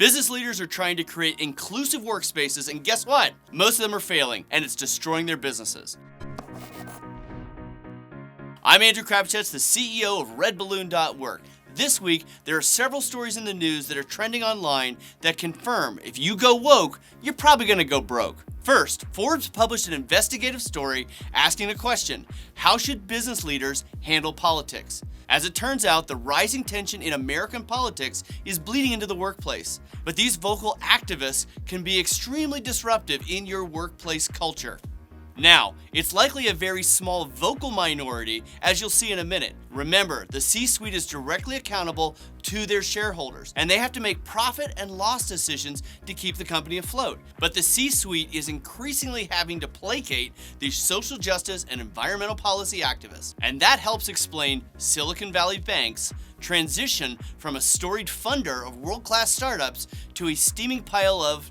Business leaders are trying to create inclusive workspaces, and guess what? Most of them are failing, and it's destroying their businesses. I'm Andrew Crapuchettes, the CEO of redballoon.work. This week, there are several stories in the news that are trending online that confirm if you go woke, you're probably going to go broke. First, Forbes published an investigative story asking the question, how should business leaders handle politics? As it turns out, the rising tension in American politics is bleeding into the workplace. But these vocal activists can be extremely disruptive in your workplace culture. Now, it's likely a very small vocal minority, as you'll see in a minute. Remember, the C-suite is directly accountable to their shareholders, and they have to make profit and loss decisions to keep the company afloat. But the C-suite is increasingly having to placate these social justice and environmental policy activists. And that helps explain Silicon Valley Bank's transition from a storied funder of world-class startups to a steaming pile of,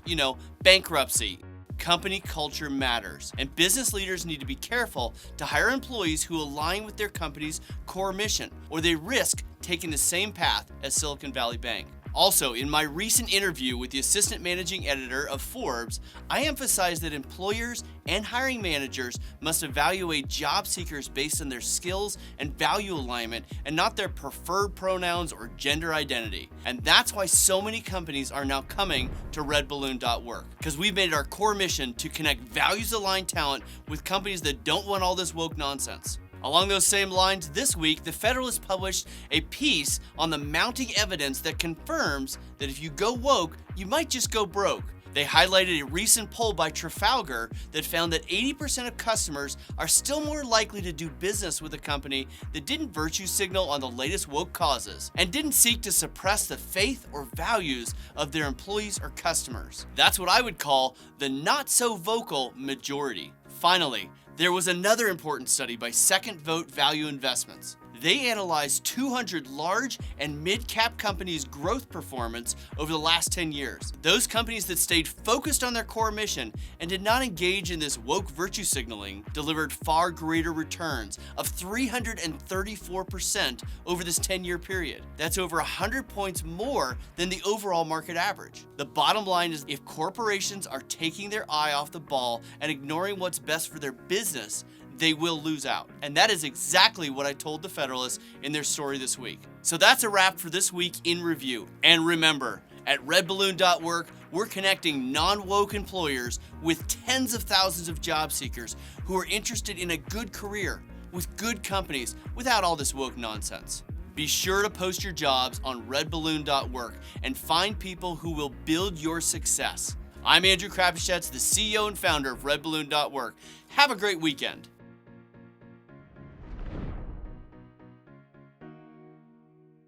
bankruptcy. Company culture matters, and business leaders need to be careful to hire employees who align with their company's core mission, or they risk taking the same path as Silicon Valley Bank. Also, in my recent interview with the assistant managing editor of Forbes, I emphasized that employers and hiring managers must evaluate job seekers based on their skills and value alignment and not their preferred pronouns or gender identity. And that's why so many companies are now coming to redballoon.work, because we've made it our core mission to connect values-aligned talent with companies that don't want all this woke nonsense. Along those same lines, this week, The Federalist published a piece on the mounting evidence that confirms that if you go woke, you might just go broke. They highlighted a recent poll by Trafalgar that found that 80% of customers are still more likely to do business with a company that didn't virtue signal on the latest woke causes and didn't seek to suppress the faith or values of their employees or customers. That's what I would call the not-so-vocal majority. Finally, there was another important study by Second Vote Value Investments. They analyzed 200 large and mid-cap companies' growth performance over the last 10 years. Those companies that stayed focused on their core mission and did not engage in this woke virtue signaling delivered far greater returns of 334% over this 10-year period. That's over 100 points more than the overall market average. The bottom line is, if corporations are taking their eye off the ball and ignoring what's best for their business, they will lose out. And that is exactly what I told the Federalist in their story this week. So that's a wrap for this week in review. And remember, at redballoon.work, we're connecting non-woke employers with tens of thousands of job seekers who are interested in a good career with good companies without all this woke nonsense. Be sure to post your jobs on redballoon.work and find people who will build your success. I'm Andrew Crapuchettes, the CEO and founder of redballoon.work. Have a great weekend.